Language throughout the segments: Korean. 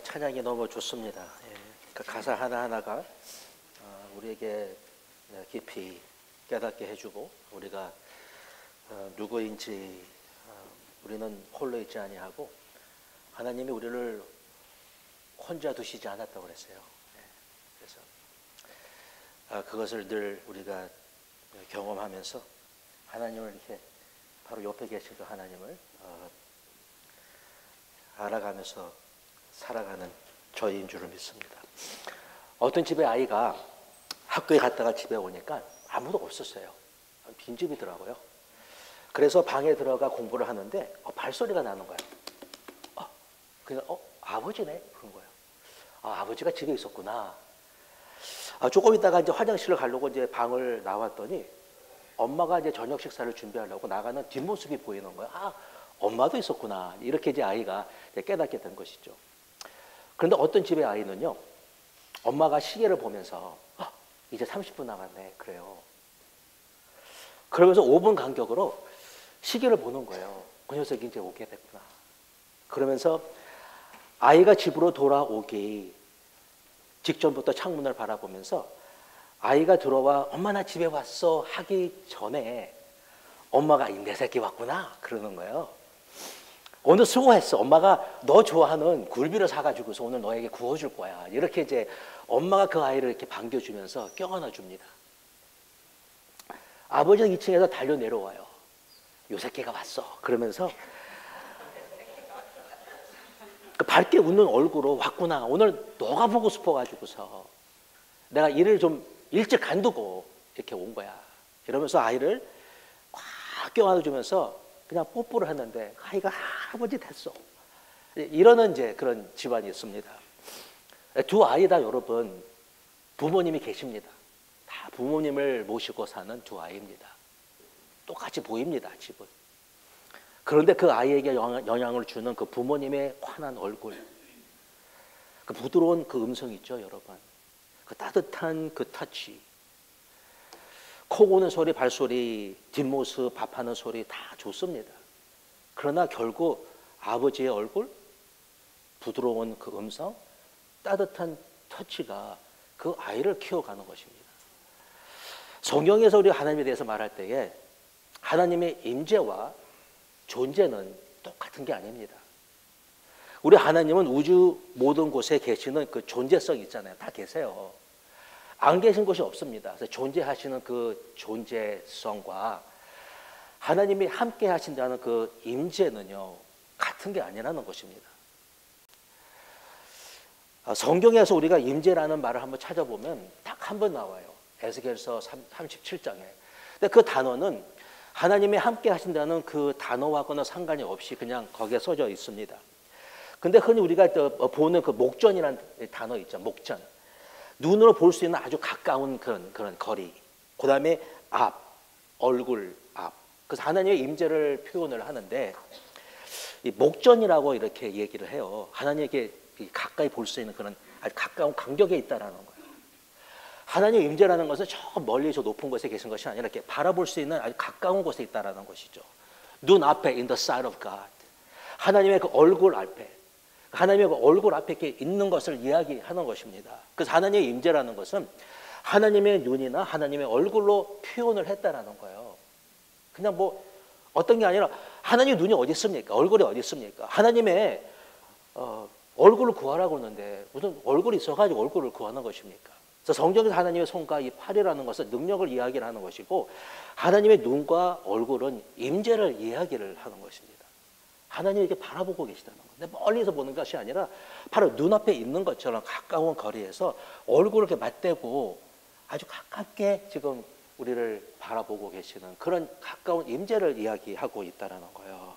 찬양이 너무 좋습니다. 예, 그 가사 하나하나가 우리에게 깊이 깨닫게 해주고 우리가 누구인지 우리는 홀로 있지 아니하고 하나님이 우리를 혼자 두시지 않았다고 그랬어요. 예, 그래서 그것을 늘 우리가 경험하면서 하나님을 이렇게 바로 옆에 계신 그 하나님을 알아가면서 살아가는 저희인 줄을 믿습니다. 어떤 집에 아이가 학교에 갔다가 집에 오니까 아무도 없었어요. 빈집이더라고요. 그래서 방에 들어가 공부를 하는데 발소리가 나는 거예요. 그냥 아버지네 그런 거예요. 아버지가 집에 있었구나. 조금 있다가 이제 화장실을 가려고 이제 방을 나왔더니 엄마가 이제 저녁 식사를 준비하려고 나가는 뒷모습이 보이는 거예요. 엄마도 있었구나. 이렇게 이제 아이가 깨닫게 된 것이죠. 그런데 어떤 집의 아이는요, 엄마가 시계를 보면서 이제 30분 남았네 그래요. 그러면서 5분 간격으로 시계를 보는 거예요. 그 녀석이 이제 오게 됐구나. 그러면서 아이가 집으로 돌아오기 직전부터 창문을 바라보면서 아이가 들어와 엄마 나 집에 왔어 하기 전에 엄마가 내 새끼 왔구나 그러는 거예요. 오늘 수고했어. 엄마가 너 좋아하는 굴비를 사가지고서 오늘 너에게 구워줄 거야. 이렇게 이제 엄마가 그 아이를 이렇게 반겨주면서 껴안아 줍니다. 아버지는 2층에서 달려 내려와요. 요 새끼가 왔어. 그러면서 그 밝게 웃는 얼굴로 왔구나. 오늘 너가 보고 싶어가지고서 내가 일을 좀 일찍 간두고 이렇게 온 거야. 이러면서 아이를 꽉 껴안아 주면서 그냥 뽀뽀를 했는데 아이가 아버지 됐어. 이러는 이제 그런 집안이 있습니다. 두 아이 다 여러분 부모님이 계십니다. 다 부모님을 모시고 사는 두 아이입니다. 똑같이 보입니다, 집은. 그런데 그 아이에게 영향을 주는 그 부모님의 환한 얼굴, 그 부드러운 그 음성 있죠, 여러분. 그 따뜻한 그 터치, 코 고는 소리, 발소리, 뒷모습, 밥하는 소리 다 좋습니다. 그러나 결국 아버지의 얼굴, 부드러운 그 음성, 따뜻한 터치가 그 아이를 키워가는 것입니다. 성경에서 우리가 하나님에 대해서 말할 때에 하나님의 임재와 존재는 똑같은 게 아닙니다. 우리 하나님은 우주 모든 곳에 계시는 그 존재성이 있잖아요. 다 계세요. 안 계신 곳이 없습니다. 그래서 존재하시는 그 존재성과 하나님이 함께 하신다는 그 임재는요, 같은 게 아니라는 것입니다. 성경에서 우리가 임재라는 말을 한번 찾아보면 딱 한 번 나와요. 에스겔서 37장에. 근데 그 단어는 하나님이 함께 하신다는 그 단어와는 상관이 없이 그냥 거기에 써져 있습니다. 근데 흔히 우리가 보는 그 목전이라는 단어 있죠. 목전. 눈으로 볼 수 있는 아주 가까운 그런 거리. 그 다음에 앞, 얼굴 앞. 그래서 하나님의 임재를 표현을 하는데 이 목전이라고 이렇게 얘기를 해요. 하나님에게 가까이 볼 수 있는 그런 아주 가까운 간격에 있다라는 거예요. 하나님의 임재라는 것은 저 멀리 저 높은 곳에 계신 것이 아니라 이렇게 바라볼 수 있는 아주 가까운 곳에 있다라는 것이죠. 눈 앞에 in the sight of God. 하나님의 그 얼굴 앞에, 하나님의 그 얼굴 앞에 이렇게 있는 것을 이야기하는 것입니다. 그래서 하나님의 임재라는 것은 하나님의 눈이나 하나님의 얼굴로 표현을 했다라는 거예요. 그냥 뭐 어떤 게 아니라 하나님의 눈이 어디 있습니까? 얼굴이 어디 있습니까? 하나님의 얼굴을 구하라고 그러는데 무슨 얼굴이 있어가지고 얼굴을 구하는 것입니까? 그래서 성경에서 하나님의 손과 이 팔이라는 것은 능력을 이야기를 하는 것이고 하나님의 눈과 얼굴은 임재를 이야기를 하는 것입니다. 하나님이 이렇게 바라보고 계시다는 거예요. 멀리서 보는 것이 아니라 바로 눈앞에 있는 것처럼 가까운 거리에서 얼굴을 이렇게 맞대고 아주 가깝게 지금 우리를 바라보고 계시는 그런 가까운 임재를 이야기하고 있다는 거예요.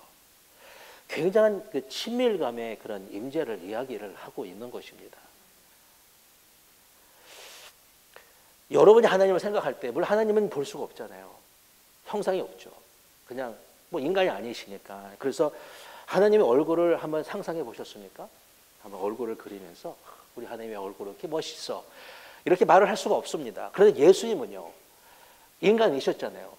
굉장한 그 친밀감의 그런 임재를 이야기를 하고 있는 것입니다. 여러분이 하나님을 생각할 때 물론 하나님은 볼 수가 없잖아요. 형상이 없죠. 그냥 뭐 인간이 아니시니까. 그래서 하나님의 얼굴을 한번 상상해 보셨습니까? 한번 얼굴을 그리면서 우리 하나님의 얼굴은 이렇게 멋있어. 이렇게 말을 할 수가 없습니다. 그런데 예수님은요. 인간이셨잖아요.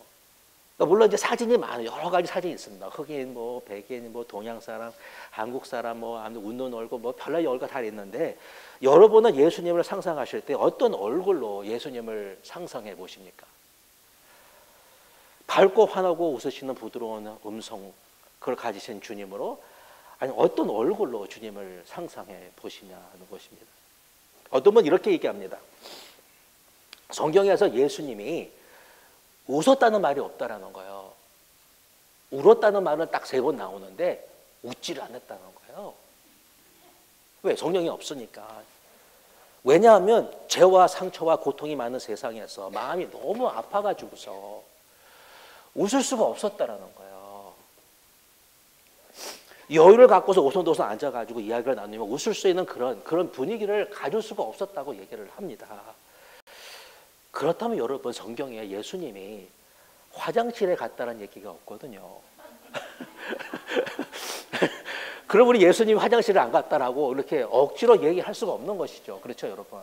그러니까 물론 이제 사진이 많아요. 여러 가지 사진이 있습니다. 흑인, 뭐 백인, 뭐 동양 사람, 한국 사람, 뭐 웃는 얼굴, 뭐 별나의 얼굴 다 있는데 여러분은 예수님을 상상하실 때 어떤 얼굴로 예수님을 상상해 보십니까? 밝고 환하고 웃으시는 부드러운 음성 그걸 가지신 주님으로, 아니 어떤 얼굴로 주님을 상상해 보시냐는 것입니다. 어떤 분은 이렇게 얘기합니다. 성경에서 예수님이 웃었다는 말이 없다라는 거예요. 울었다는 말은 딱 3번 나오는데 웃지를 않았다는 거예요. 왜? 성령이 없으니까. 왜냐하면 죄와 상처와 고통이 많은 세상에서 마음이 너무 아파가지고서 웃을 수가 없었다라는 거예요. 여유를 갖고서 오손도손 앉아가지고 이야기를 나누면 웃을 수 있는 그런 분위기를 가질 수가 없었다고 얘기를 합니다. 그렇다면 여러분, 성경에 예수님이 화장실에 갔다는 얘기가 없거든요. 그럼 우리 예수님 화장실을 안 갔다라고 이렇게 억지로 얘기할 수가 없는 것이죠. 그렇죠, 여러분?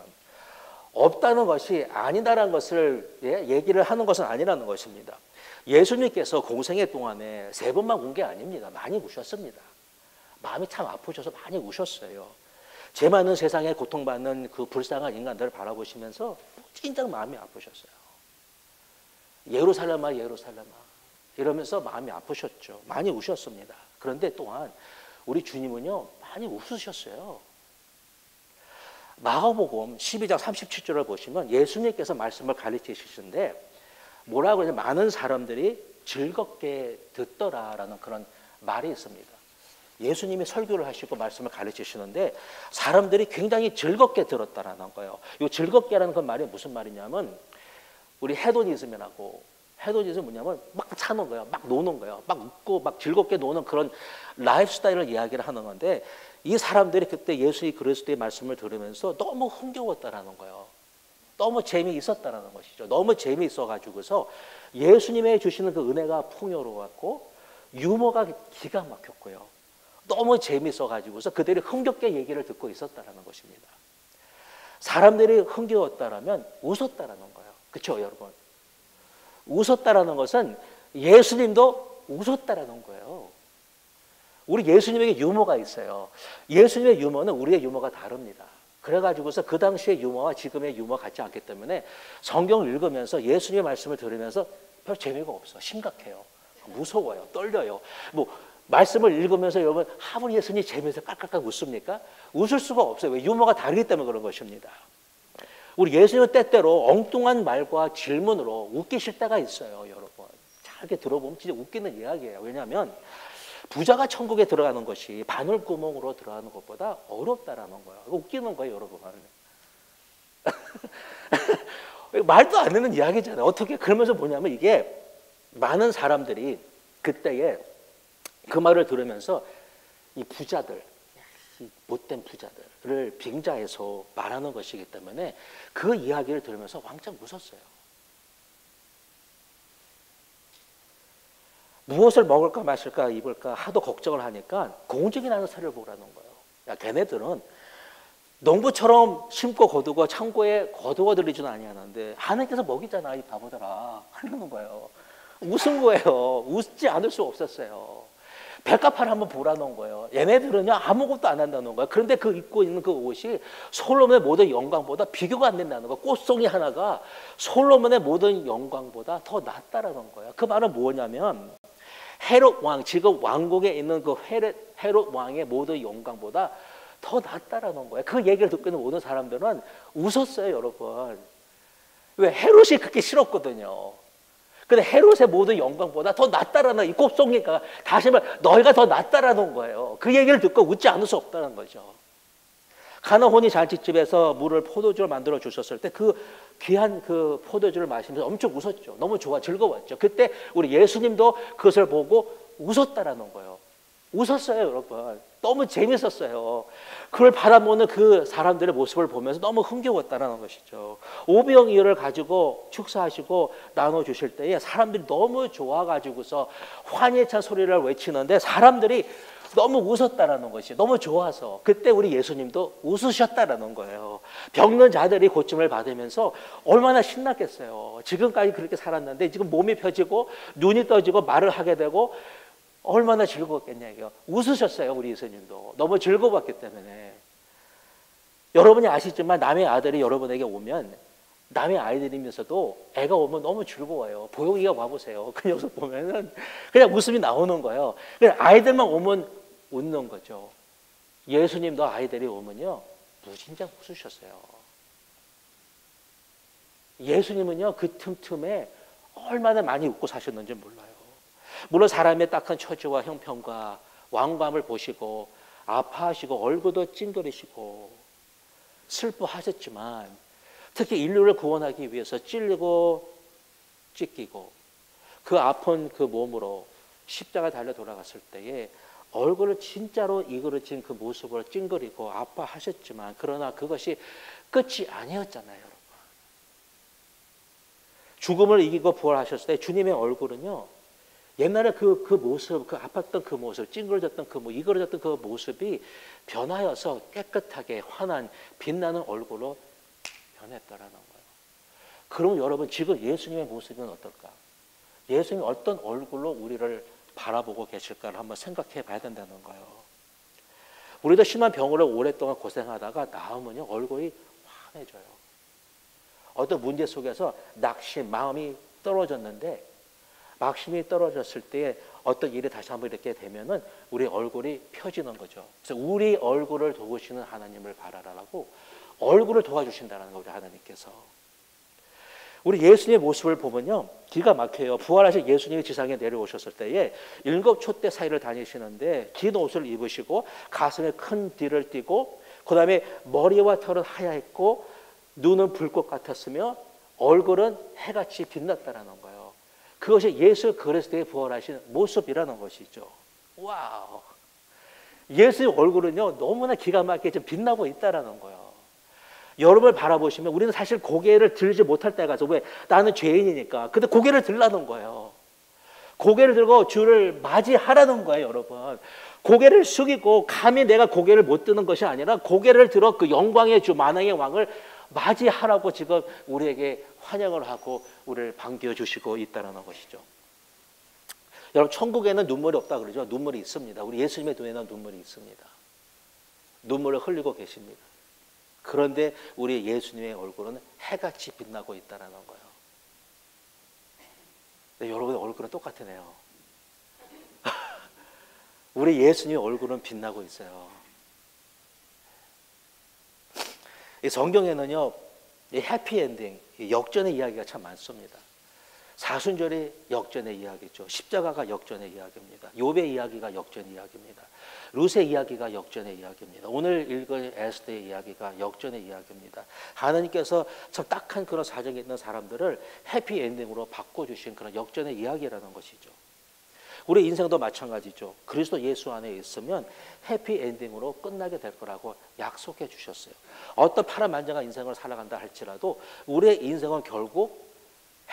없다는 것이 아니다라는 것을 얘기를 하는 것은 아니라는 것입니다. 예수님께서 공생애 동안에 3번만 운 게 아닙니다. 많이 우셨습니다. 마음이 참 아프셔서 많이 우셨어요. 죄 많은 세상에 고통받는 그 불쌍한 인간들을 바라보시면서 진짜 마음이 아프셨어요. 예루살렘아 예루살렘아 이러면서 마음이 아프셨죠. 많이 우셨습니다. 그런데 또한 우리 주님은요 많이 웃으셨어요. 마가복음 12장 37절을 보시면 예수님께서 말씀을 가르치시는데 뭐라고 그러냐, 많은 사람들이 즐겁게 듣더라라는 그런 말이 있습니다. 예수님이 설교를 하시고 말씀을 가르치시는데 사람들이 굉장히 즐겁게 들었다라는 거예요. 이 즐겁게라는 그 말이 무슨 말이냐면 우리 헤도니즘이라고, 헤도니즘은 뭐냐면 막 사는 거예요. 막 노는 거예요. 막 웃고 막 즐겁게 노는 그런 라이프 스타일을 이야기를 하는 건데 이 사람들이 그때 예수 그리스도의 말씀을 들으면서 너무 흥겨웠다라는 거예요. 너무 재미있었다라는 것이죠. 너무 재미있어가지고서 예수님의 주시는 그 은혜가 풍요로웠고 유머가 기가 막혔고요. 너무 재미있어가지고서 그들이 흥겹게 얘기를 듣고 있었다라는 것입니다. 사람들이 흥겨웠다라면 웃었다라는 거예요. 그렇죠, 여러분? 웃었다라는 것은 예수님도 웃었다라는 거예요. 우리 예수님에게 유머가 있어요. 예수님의 유머는 우리의 유머가 다릅니다. 그래가지고서 그 당시의 유머와 지금의 유머 같지 않기 때문에 성경을 읽으면서 예수님의 말씀을 들으면서 별 재미가 없어. 심각해요. 무서워요. 떨려요. 뭐 말씀을 읽으면서 여러분 하물 예수님이 재미있어 깔깔깔 웃습니까? 웃을 수가 없어요. 왜? 유머가 다르기 때문에 그런 것입니다. 우리 예수님은 때때로 엉뚱한 말과 질문으로 웃기실 때가 있어요. 여러분 잘 이렇게 들어보면 진짜 웃기는 이야기예요. 왜냐하면 부자가 천국에 들어가는 것이 바늘구멍으로 들어가는 것보다 어렵다라는 거예요. 웃기는 거예요, 여러분. 말도 안 되는 이야기잖아요. 어떻게 그러면서 뭐냐면 이게 많은 사람들이 그때에 그 말을 들으면서 이 부자들, 이 못된 부자들을 빙자해서 말하는 것이기 때문에 그 이야기를 들으면서 왕창 웃었어요. 무엇을 먹을까 마실까 입을까 하도 걱정을 하니까 공중에 나는 새를 보라는 거예요. 야, 걔네들은 농부처럼 심고 거두고 창고에 거두어 들이지는 아니하는데 하나님께서 먹이잖아 이 바보들아 하는 거예요. 웃은 거예요. 웃지 않을 수 없었어요. 백합화를 한번 보라는 거예요. 얘네들은요 아무것도 안 한다는 거예요. 그런데 그 입고 있는 그 옷이 솔로몬의 모든 영광보다 비교가 안 된다는 거예요. 꽃송이 하나가 솔로몬의 모든 영광보다 더 낫다라는 거예요. 그 말은 뭐냐면 헤롯 왕, 지금 왕국에 있는 그 헤롯 왕의 모든 영광보다 더 낫다라는 거예요. 그 얘기를 듣고 있는 모든 사람들은 웃었어요, 여러분. 왜? 헤롯이 그렇게 싫었거든요. 근데 헤롯의 모든 영광보다 더 낫다라는 이 곱송이가 다시 말해 너희가 더 낫다라는 거예요. 그 얘기를 듣고 웃지 않을 수 없다는 거죠. 가나혼이 잔치집에서 물을 포도주를 만들어 주셨을 때 그 귀한 그 포도주를 마시면서 엄청 웃었죠. 너무 좋아 즐거웠죠. 그때 우리 예수님도 그것을 보고 웃었다라는 거예요. 웃었어요, 여러분. 너무 재밌었어요. 그걸 바라보는 그 사람들의 모습을 보면서 너무 흥겨웠다라는 것이죠. 오병이어를 가지고 축사하시고 나눠주실 때에 사람들이 너무 좋아가지고서 환희에 찬 소리를 외치는데 사람들이 너무 웃었다라는 것이 너무 좋아서 그때 우리 예수님도 웃으셨다라는 거예요. 병든 자들이 고침을 받으면서 얼마나 신났겠어요. 지금까지 그렇게 살았는데 지금 몸이 펴지고 눈이 떠지고 말을 하게 되고 얼마나 즐거웠겠냐고요. 웃으셨어요. 우리 예수님도 너무 즐거웠기 때문에. 여러분이 아시지만 남의 아들이 여러분에게 오면 남의 아이들이면서도 애가 오면 너무 즐거워요. 보영이가 와보세요. 그 녀석 보면은 그냥 웃음이 나오는 거예요. 그냥 아이들만 오면 웃는 거죠. 예수님도 아이들이 오면요 무진장 웃으셨어요. 예수님은요 그 틈틈에 얼마나 많이 웃고 사셨는지 몰라요. 물론 사람의 딱한 처지와 형편과 왕감을 보시고 아파하시고 얼굴도 찡그리시고 슬퍼하셨지만 특히 인류를 구원하기 위해서 찔리고 찢기고 그 아픈 그 몸으로 십자가 달려 돌아갔을 때에 얼굴을 진짜로 이그러진 그 모습으로 찡그리고 아파하셨지만 그러나 그것이 끝이 아니었잖아요. 여러분. 죽음을 이기고 부활하셨을 때 주님의 얼굴은요 옛날에 그 모습, 그 아팠던 그 모습, 찡그러졌던 그 모습, 이그러졌던 그 모습이 변하여서 깨끗하게 환한 빛나는 얼굴로 변했다라는 거예요. 그럼 여러분 지금 예수님의 모습은 어떨까? 예수님이 어떤 얼굴로 우리를 바라보고 계실까를 한번 생각해 봐야 된다는 거예요. 우리도 심한 병으로 오랫동안 고생하다가 나으면요 얼굴이 환해져요. 어떤 문제 속에서 낙심, 마음이 떨어졌는데 막심이 떨어졌을 때 어떤 일이 다시 한번 이렇게 되면은 우리 얼굴이 펴지는 거죠. 그래서 우리 얼굴을 도우시는 하나님을 바라라라고 얼굴을 도와주신다는 거예요. 우리 하나님께서. 우리 예수님의 모습을 보면요 기가 막혀요. 부활하신 예수님이 지상에 내려오셨을 때에 일곱촛대 사이를 다니시는데 긴 옷을 입으시고 가슴에 큰 띠를 띠고 그 다음에 머리와 털은 하얗고 눈은 불꽃 같았으며 얼굴은 해같이 빛났다라는 거예요. 그것이 예수 그리스도의 부활하신 모습이라는 것이죠. 와우. 예수의 얼굴은요 너무나 기가 막히게 좀 빛나고 있다라는 거예요. 여러분을 바라보시면 우리는 사실 고개를 들지 못할 때가 가서 왜 나는 죄인이니까 근데 고개를 들라는 거예요. 고개를 들고 주를 맞이하라는 거예요. 여러분 고개를 숙이고 감히 내가 고개를 못 드는 것이 아니라 고개를 들어 그 영광의 주 만왕의 왕을 맞이하라고 지금 우리에게 환영을 하고 우리를 반겨 주시고 있다는 것이죠. 여러분 천국에는 눈물이 없다 그러죠. 눈물이 있습니다. 우리 예수님의 눈에는 눈물이 있습니다. 눈물을 흘리고 계십니다. 그런데 우리 예수님의 얼굴은 해같이 빛나고 있다는 거예요. 근데 여러분의 얼굴은 똑같으네요. 우리 예수님의 얼굴은 빛나고 있어요. 이 성경에는요 이 해피엔딩, 역전의 이야기가 참 많습니다. 사순절이 역전의 이야기죠. 십자가가 역전의 이야기입니다. 욥의 이야기가 역전의 이야기입니다. 룻의 이야기가 역전의 이야기입니다. 오늘 읽을 에스더의 이야기가 역전의 이야기입니다. 하나님께서 참 딱한 그런 사정이 있는 사람들을 해피엔딩으로 바꿔주신 그런 역전의 이야기라는 것이죠. 우리 인생도 마찬가지죠. 그리스도 예수 안에 있으면 해피엔딩으로 끝나게 될 거라고 약속해 주셨어요. 어떤 파란만장한 인생을 살아간다 할지라도 우리의 인생은 결국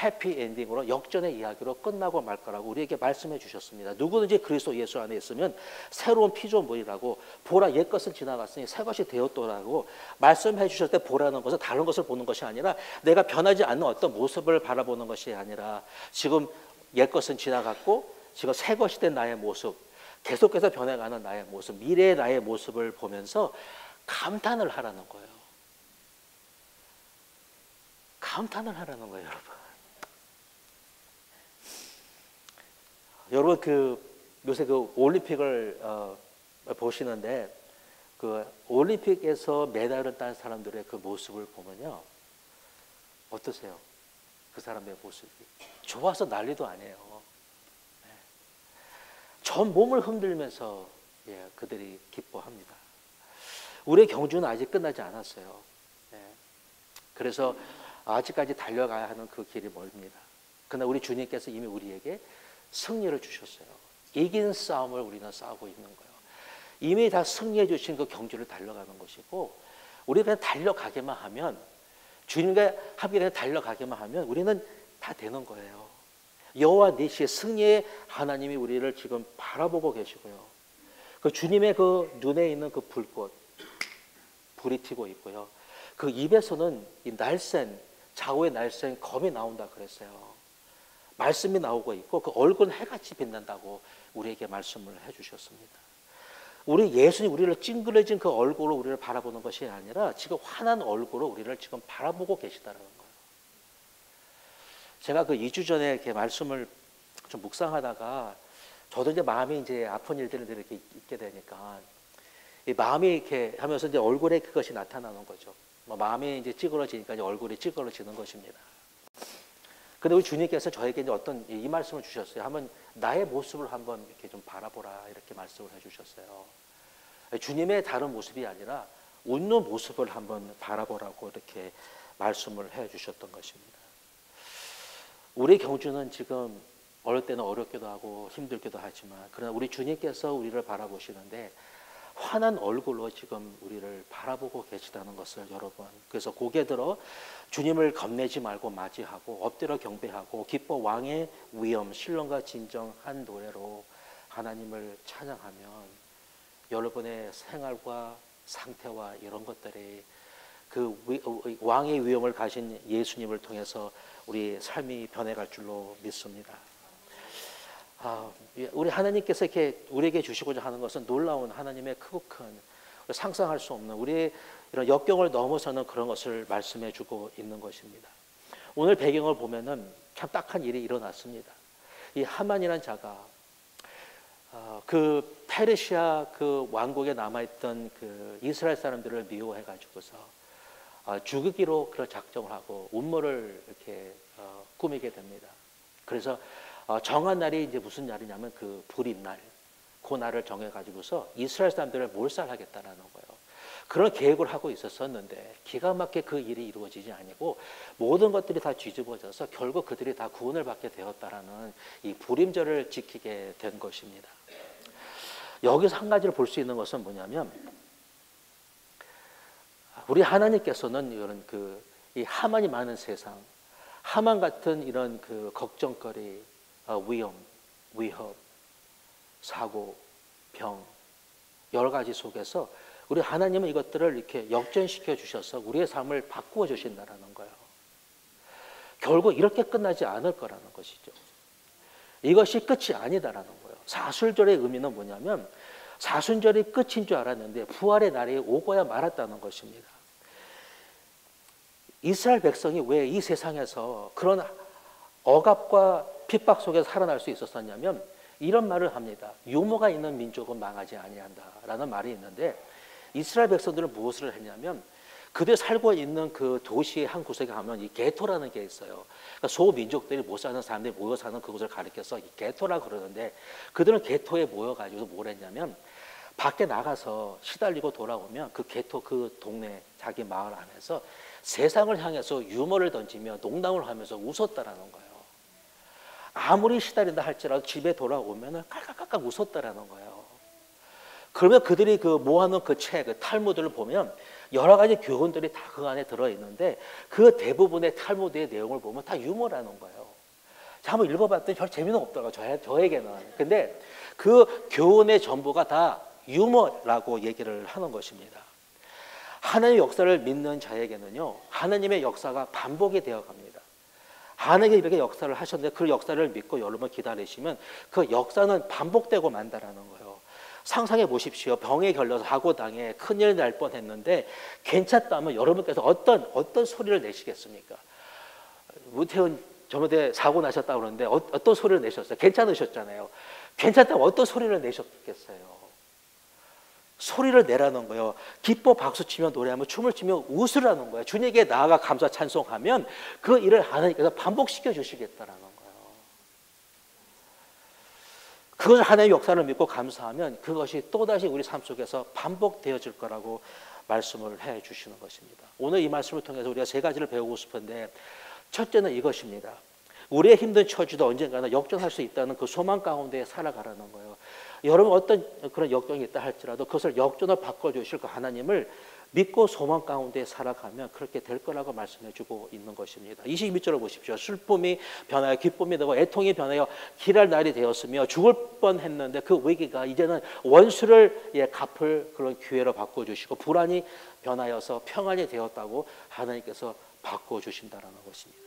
해피엔딩으로 역전의 이야기로 끝나고 말 거라고 우리에게 말씀해 주셨습니다. 누구든지 그리스도 예수 안에 있으면 새로운 피조물이라고 보라 옛것은 지나갔으니 새것이 되었더라고 말씀해 주셨을 때 보라는 것은 다른 것을 보는 것이 아니라 내가 변하지 않는 어떤 모습을 바라보는 것이 아니라 지금 옛것은 지나갔고 지금 새 것이 된 나의 모습, 계속해서 변해가는 나의 모습, 미래의 나의 모습을 보면서 감탄을 하라는 거예요. 감탄을 하라는 거예요, 여러분. 여러분 요새 그 올림픽을 보시는데 그 올림픽에서 메달을 딴 사람들의 그 모습을 보면요 어떠세요? 그 사람의 모습이 좋아서 난리도 아니에요. 네. 전 몸을 흔들면서 그들이 기뻐합니다. 우리의 경주는 아직 끝나지 않았어요. 네. 그래서 아직까지 달려가야 하는 그 길이 멀습니다. 그러나 우리 주님께서 이미 우리에게 승리를 주셨어요. 이긴 싸움을 우리는 싸우고 있는 거예요. 이미 다 승리해 주신 그 경주를 달려가는 것이고 우리가 그냥 달려가기만 하면 주님과 함께 달려가기만 하면 우리는 다 되는 거예요. 여호와 니시의 승리의 하나님이 우리를 지금 바라보고 계시고요. 그 주님의 그 눈에 있는 그 불꽃, 불이 튀고 있고요. 그 입에서는 이 날쌘, 좌우의 날쌘 검이 나온다 그랬어요. 말씀이 나오고 있고 그 얼굴은 해같이 빛난다고 우리에게 말씀을 해주셨습니다. 우리 예수님 우리를 찡그려진 그 얼굴로 우리를 바라보는 것이 아니라 지금 환한 얼굴로 우리를 지금 바라보고 계시다는 거예요. 제가 그 2주 전에 이렇게 말씀을 좀 묵상하다가 저도 이제 마음이 이제 아픈 일들이 이렇게 있게 되니까 이 마음이 이렇게 하면서 이제 얼굴에 그것이 나타나는 거죠. 마음이 이제 찌그러지니까 이제 얼굴이 찌그러지는 것입니다. 근데 우리 주님께서 저에게 이제 어떤 이 말씀을 주셨어요. 한번 나의 모습을 한번 이렇게 좀 바라보라 이렇게 말씀을 해주셨어요. 주님의 다른 모습이 아니라 웃는 모습을 한번 바라보라고 이렇게 말씀을 해주셨던 것입니다. 우리 경주는 지금 어릴 때는 어렵기도 하고 힘들기도 하지만 그러나 우리 주님께서 우리를 바라보시는데 환한 얼굴로 지금 우리를 바라보고 계시다는 것을 여러분, 그래서 고개 들어 주님을 겁내지 말고 맞이하고 엎드려 경배하고 기뻐 왕의 위엄 신령과 진정한 노래로 하나님을 찬양하면 여러분의 생활과 상태와 이런 것들이 그 왕의 위엄을 가진 예수님을 통해서 우리 삶이 변해갈 줄로 믿습니다. 우리 하나님께서 이렇게 우리에게 주시고자 하는 것은 놀라운 하나님의 크고 큰 상상할 수 없는 우리의 이런 역경을 넘어서는 그런 것을 말씀해 주고 있는 것입니다. 오늘 배경을 보면은 참 딱한 일이 일어났습니다. 이 하만이라는 자가 그 페르시아 그 왕국에 남아있던 그 이스라엘 사람들을 미워해 가지고서 죽이기로 그런 작정을 하고 음모를 이렇게 꾸미게 됩니다. 그래서 정한 날이 이제 무슨 날이냐면 그 불임날, 그 날을 정해 가지고서 이스라엘 사람들을 몰살하겠다라는 거예요. 그런 계획을 하고 있었었는데 기가 막히게 그 일이 이루어지지 아니고 모든 것들이 다 뒤집어져서 결국 그들이 다 구원을 받게 되었다라는 이 불임절을 지키게 된 것입니다. 여기서 한 가지를 볼 수 있는 것은 뭐냐면 우리 하나님께서는 이런 이 하만이 많은 세상, 하만 같은 이런 그 걱정거리, 위험, 위협, 사고, 병 여러 가지 속에서 우리 하나님은 이것들을 이렇게 역전시켜 주셔서 우리의 삶을 바꾸어 주신다라는 거예요. 결국 이렇게 끝나지 않을 거라는 것이죠. 이것이 끝이 아니다라는 거예요. 사순절의 의미는 뭐냐면 사순절이 끝인 줄 알았는데 부활의 날이 오고야 말았다는 것입니다. 이스라엘 백성이 왜 이 세상에서 그런 억압과 핍박 속에서 살아날 수 있었었냐면 이런 말을 합니다. 유모가 있는 민족은 망하지 아니한다라는 말이 있는데 이스라엘 백성들은 무엇을 했냐면 그들 살고 있는 그 도시의 한 구석에 가면 이 게토라는 게 있어요. 그러니까 소민족들이 못 사는 사람들이 모여 사는 그곳을 가리켜서 이 게토라 그러는데 그들은 게토에 모여가지고 뭘 했냐면 밖에 나가서 시달리고 돌아오면 그 게토 그 동네 자기 마을 안에서 세상을 향해서 유머를 던지며 농담을 하면서 웃었다라는 거예요. 아무리 시달린다 할지라도 집에 돌아오면 깔깔깔깔 웃었다라는 거예요. 그러면 그들이 그 모아놓은 그 책, 그 탈무드를 보면 여러 가지 교훈들이 다 그 안에 들어있는데 그 대부분의 탈무드의 내용을 보면 다 유머라는 거예요. 자, 한번 읽어봤더니 별 재미는 없더라고요. 저에게는. 근데 그 교훈의 전부가 다 유머라고 얘기를 하는 것입니다. 하나님의 역사를 믿는 자에게는요, 하나님의 역사가 반복이 되어 갑니다. 하나님이 이렇게 역사를 하셨는데 그 역사를 믿고 여러분 기다리시면 그 역사는 반복되고 만다라는 거예요. 상상해 보십시오. 병에 걸려서 사고당해 큰일 날 뻔했는데 괜찮다면 여러분께서 어떤 소리를 내시겠습니까? 우태훈 저번에 사고 나셨다고 그러는데 어떤 소리를 내셨어요? 괜찮으셨잖아요. 괜찮다면 어떤 소리를 내셨겠어요? 소리를 내라는 거예요. 기뻐 박수치며 노래하며 춤을 추며 웃으라는 거예요. 주님에게 나아가 감사 찬송하면 그 일을 하나님께서 반복시켜 주시겠다라는 거예요. 그것을 하나님의 역사를 믿고 감사하면 그것이 또다시 우리 삶 속에서 반복되어질 거라고 말씀을 해 주시는 것입니다. 오늘 이 말씀을 통해서 우리가 세 가지를 배우고 싶은데 첫째는 이것입니다. 우리의 힘든 처지도 언젠가는 역전할 수 있다는 그 소망 가운데 살아가라는 거예요. 여러분 어떤 그런 역경이 있다 할지라도 그것을 역전을 바꿔주실 그 하나님을 믿고 소망 가운데 살아가면 그렇게 될 거라고 말씀해 주고 있는 것입니다. 22절을 보십시오. 슬픔이 변하여 기쁨이 되고 애통이 변하여 길할 날이 되었으며 죽을 뻔했는데 그 위기가 이제는 원수를 갚을 그런 기회로 바꿔주시고 불안이 변하여서 평안이 되었다고 하나님께서 바꿔주신다는 것입니다.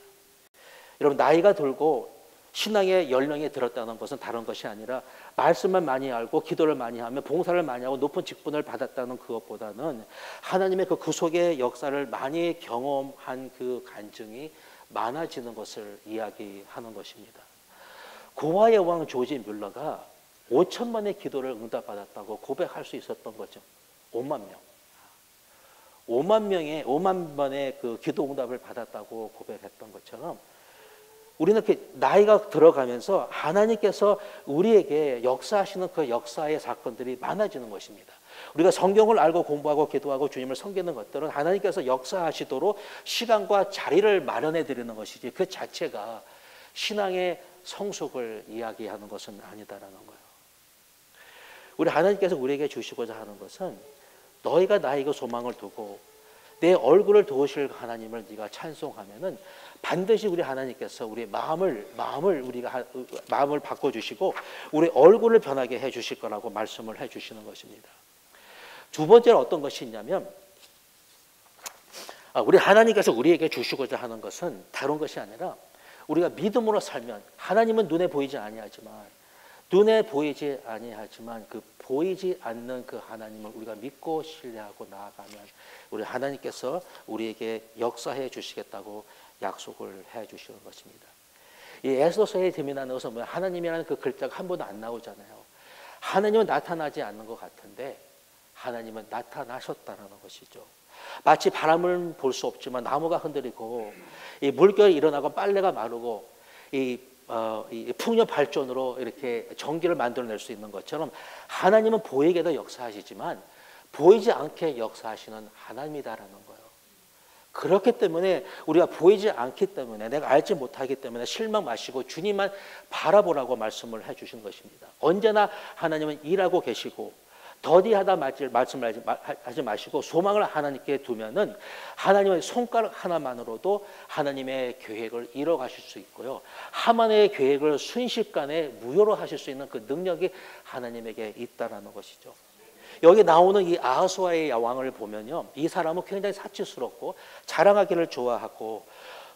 여러분, 나이가 들고 신앙의 연령이 들었다는 것은 다른 것이 아니라 말씀만 많이 알고 기도를 많이 하며 봉사를 많이 하고 높은 직분을 받았다는 그것보다는 하나님의 그 구속의 역사를 많이 경험한 그 간증이 많아지는 것을 이야기하는 것입니다. 고아의 왕 조지 뮬러가 5천만의 기도를 응답받았다고 고백할 수 있었던 거죠. 5만 명. 5만 번의 그 기도 응답을 받았다고 고백했던 것처럼 우리는 이렇게 나이가 들어가면서 하나님께서 우리에게 역사하시는 그 역사의 사건들이 많아지는 것입니다. 우리가 성경을 알고 공부하고 기도하고 주님을 섬기는 것들은 하나님께서 역사하시도록 시간과 자리를 마련해 드리는 것이지 그 자체가 신앙의 성숙을 이야기하는 것은 아니다라는 거예요. 우리 하나님께서 우리에게 주시고자 하는 것은 너희가 나에게 소망을 두고 내 얼굴을 도우실 하나님을 네가 찬송하면은 반드시 우리 하나님께서 우리 마음을 바꿔주시고 우리 얼굴을 변하게 해주실 거라고 말씀을 해주시는 것입니다. 두 번째로 어떤 것이 있냐면 우리 하나님께서 우리에게 주시고자 하는 것은 다른 것이 아니라 우리가 믿음으로 살면 하나님은 눈에 보이지 아니하지만 그 보이지 않는 그 하나님을 우리가 믿고 신뢰하고 나아가면 우리 하나님께서 우리에게 역사해 주시겠다고 약속을 해 주시는 것입니다. 이 에스더서의 재미나는 것은 뭐야? 하나님이라는 그 글자가 한 번도 안 나오잖아요. 하나님은 나타나지 않는 것 같은데 하나님은 나타나셨다는 것이죠. 마치 바람을 볼 수 없지만 나무가 흔들리고 이 물결이 일어나고 빨래가 마르고 이 풍력 발전으로 이렇게 전기를 만들어낼 수 있는 것처럼 하나님은 보이게도 역사하시지만 보이지 않게 역사하시는 하나님이다라는 거예요. 그렇기 때문에 우리가 보이지 않기 때문에 내가 알지 못하기 때문에 실망 마시고 주님만 바라보라고 말씀을 해주신 것입니다. 언제나 하나님은 일하고 계시고 더디하다 말씀하지 마시고 소망을 하나님께 두면은 하나님의 손가락 하나만으로도 하나님의 계획을 이뤄가실 수 있고요. 하만의 계획을 순식간에 무효로 하실 수 있는 그 능력이 하나님에게 있다라는 것이죠. 여기 나오는 이 아하수아의 왕을 보면요, 이 사람은 굉장히 사치스럽고 자랑하기를 좋아하고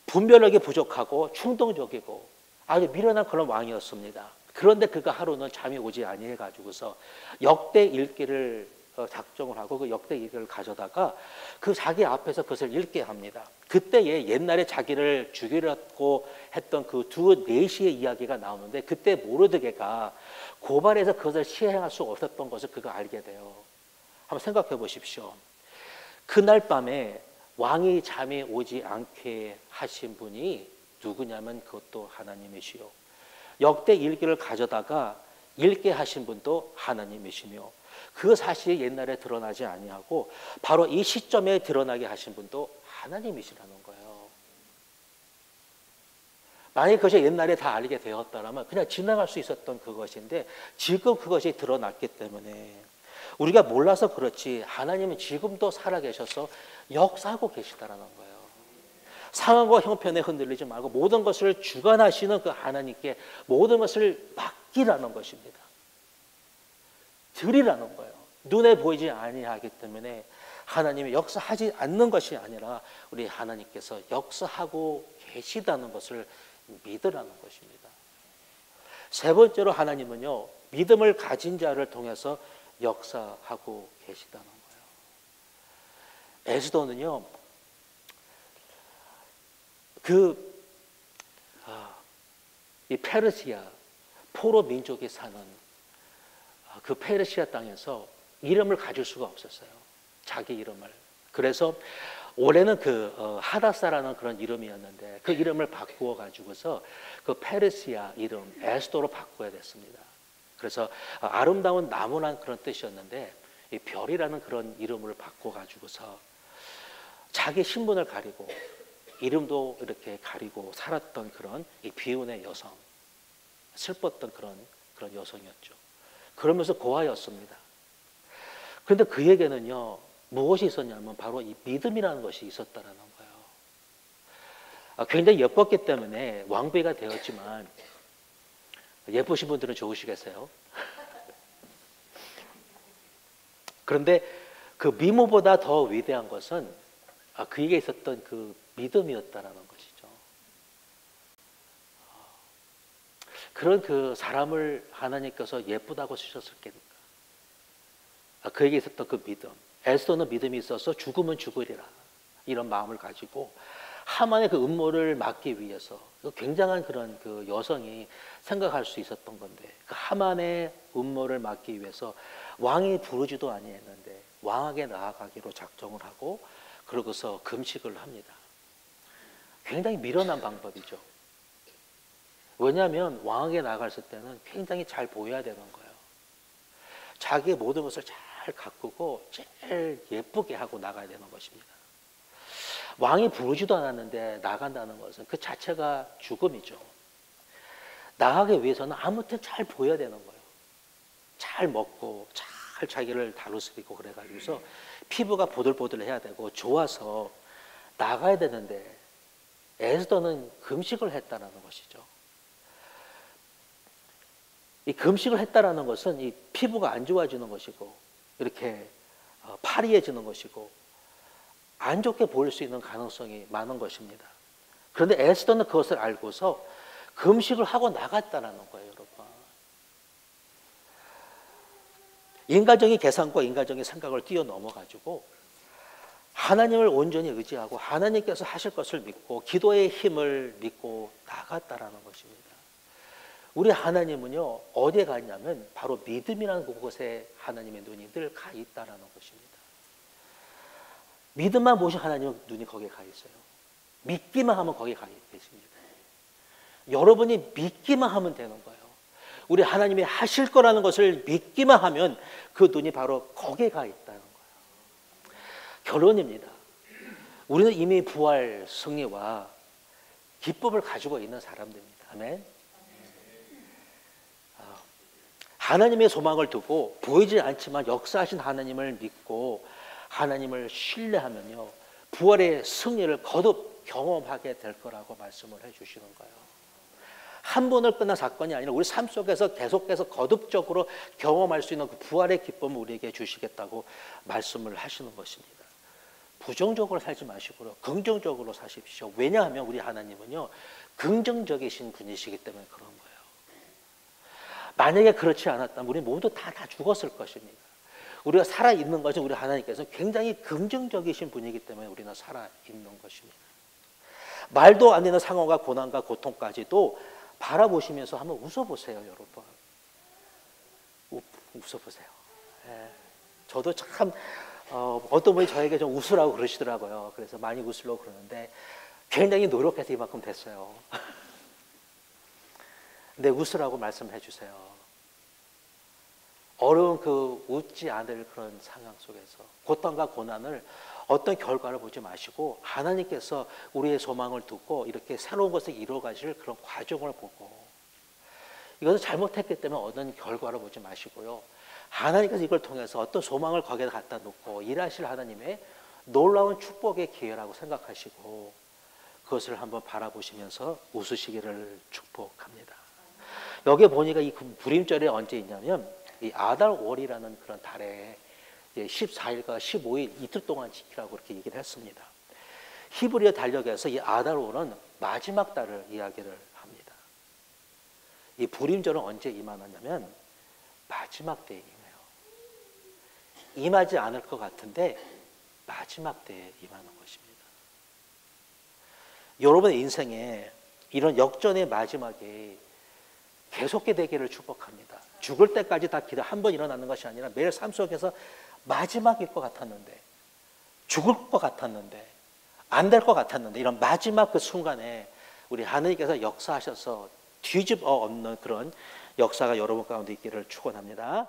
분별력이 부족하고 충동적이고 아주 미련한 그런 왕이었습니다. 그런데 그가 하루는 잠이 오지 아니해 가지고서 역대 읽기를 작정을 하고 그 역대 읽기를 가져다가 그 자기 앞에서 그것을 읽게 합니다. 그때에 옛날에 자기를 죽이려고 했던 그 두 내시의 이야기가 나오는데 그때 모르드게가 고발해서 그것을 시행할 수 없었던 것을 그가 알게 돼요. 한번 생각해 보십시오. 그날 밤에 왕이 잠이 오지 않게 하신 분이 누구냐면 그것도 하나님이시요. 역대 일기를 가져다가 읽게 하신 분도 하나님이시며 그 사실이 옛날에 드러나지 아니하고 바로 이 시점에 드러나게 하신 분도 하나님이시라는 거예요. 만약에 그것이 옛날에 다 알게 되었다면 그냥 지나갈 수 있었던 그것인데 지금 그것이 드러났기 때문에 우리가 몰라서 그렇지 하나님은 지금도 살아계셔서 역사하고 계시다라는 거예요. 상황과 형편에 흔들리지 말고 모든 것을 주관하시는 그 하나님께 모든 것을 맡기라는 것입니다. 드리라는 거예요. 눈에 보이지 아니하기 때문에 하나님이 역사하지 않는 것이 아니라 우리 하나님께서 역사하고 계시다는 것을 믿으라는 것입니다. 세 번째로 하나님은요, 믿음을 가진 자를 통해서 역사하고 계시다는 거예요. 에스더는요, 이 페르시아 포로 민족이 사는 그 페르시아 땅에서 이름을 가질 수가 없었어요. 자기 이름을. 그래서 원래는 하다사라는 그런 이름이었는데 그 이름을 바꾸어 가지고서 그 페르시아 이름 에스더로 바꿔야 됐습니다. 그래서 아름다운 나무란 그런 뜻이었는데 이 별이라는 그런 이름을 바꿔 가지고서 자기 신분을 가리고 이름도 이렇게 가리고 살았던 그런 이 비운의 여성, 슬펐던 그런 여성이었죠. 그러면서 고아였습니다. 그런데 그에게는요, 무엇이 있었냐면 바로 이 믿음이라는 것이 있었다라는 거예요. 굉장히 예뻤기 때문에 왕비가 되었지만 예쁘신 분들은 좋으시겠어요? 그런데 그 미모보다 더 위대한 것은 그에게 있었던 그 믿음이었다라는 것이죠. 그런 그 사람을 하나님께서 예쁘다고 쓰셨을까? 그에게 있었던 그 믿음. 에스더는 믿음이 있어서 죽으면 죽으리라 이런 마음을 가지고 하만의 그 음모를 막기 위해서 굉장한 그런 그 여성이 생각할 수 있었던 건데 그 하만의 음모를 막기 위해서 왕이 부르지도 아니했는데 왕에게 나아가기로 작정을 하고 그러고서 금식을 합니다. 굉장히 미련한 방법이죠. 왜냐하면 왕에게 나아갔을 때는 굉장히 잘 보여야 되는 거예요. 자기의 모든 것을 잘 가꾸고 제일 예쁘게 하고 나가야 되는 것입니다. 왕이 부르지도 않았는데 나간다는 것은 그 자체가 죽음이죠. 나가기 위해서는 아무튼 잘 보여야 되는 거예요. 잘 먹고 잘 자기를 다루스리고 그래가지고서 피부가 보들보들해야 되고 좋아서 나가야 되는데 에스더는 금식을 했다는 것이죠. 이 금식을 했다라는 것은 이 피부가 안 좋아지는 것이고 이렇게 파리해지는 것이고 안 좋게 보일 수 있는 가능성이 많은 것입니다. 그런데 에스더는 그것을 알고서 금식을 하고 나갔다라는 거예요, 여러분. 인간적인 계산과 인간적인 생각을 뛰어넘어가지고 하나님을 온전히 의지하고 하나님께서 하실 것을 믿고 기도의 힘을 믿고 나갔다라는 것입니다. 우리 하나님은요 어디에 가 있냐면 바로 믿음이라는 그곳에 하나님의 눈이 늘 가 있다라는 것입니다. 믿음만 보신 하나님은 눈이 거기에 가 있어요. 믿기만 하면 거기에 가 계십니다. 여러분이 믿기만 하면 되는 거예요. 우리 하나님이 하실 거라는 것을 믿기만 하면 그 눈이 바로 거기에 가 있다는 거예요. 결론입니다. 우리는 이미 부활 승리와 기쁨을 가지고 있는 사람들입니다. 아멘. 하나님의 소망을 두고 보이지 않지만 역사하신 하나님을 믿고 하나님을 신뢰하면요 부활의 승리를 거듭 경험하게 될 거라고 말씀을 해주시는 거예요. 한 번을 끝난 사건이 아니라 우리 삶 속에서 계속해서 거듭적으로 경험할 수 있는 그 부활의 기쁨을 우리에게 주시겠다고 말씀을 하시는 것입니다. 부정적으로 살지 마시고요 긍정적으로 사십시오. 왜냐하면 우리 하나님은요 긍정적이신 분이시기 때문에 그런 거예요. 만약에 그렇지 않았다면 우리 모두 다 죽었을 것입니다. 우리가 살아있는 것은 우리 하나님께서 굉장히 긍정적이신 분이기 때문에 우리는 살아있는 것입니다. 말도 안 되는 상황과 고난과 고통까지도 바라보시면서 한번 웃어보세요, 여러분. 웃어보세요. 예. 저도 참 어떤 분이 저에게 좀 웃으라고 그러시더라고요. 그래서 많이 웃으려고 그러는데 굉장히 노력해서 이만큼 됐어요. 근데 웃으라고 말씀해 주세요. 어려운 그 웃지 않을 그런 상황 속에서 고통과 고난을 어떤 결과를 보지 마시고 하나님께서 우리의 소망을 두고 이렇게 새로운 것을 이루어가실 그런 과정을 보고 이것을 잘못했기 때문에 얻은 결과를 보지 마시고요. 하나님께서 이걸 통해서 어떤 소망을 거기에 갖다 놓고 일하실 하나님의 놀라운 축복의 기회라고 생각하시고 그것을 한번 바라보시면서 웃으시기를 축복합니다. 여기 보니까 이 불임절이 언제 있냐면 이 아달월이라는 그런 달에 14일과 15일 이틀 동안 지키라고 그렇게 얘기를 했습니다. 히브리어 달력에서 이 아달월은 마지막 달을 이야기를 합니다. 이 불임절은 언제 임하느냐면 마지막 때에 임해요. 임하지 않을 것 같은데 마지막 때에 임하는 것입니다. 여러분의 인생에 이런 역전의 마지막에 계속게 되기를 축복합니다. 죽을 때까지 다 기도 한 번 일어나는 것이 아니라 매일 삶 속에서 마지막일 것 같았는데 죽을 것 같았는데 안 될 것 같았는데 이런 마지막 그 순간에 우리 하나님께서 역사하셔서 뒤집어 엎는 그런 역사가 여러분 가운데 있기를 축원합니다.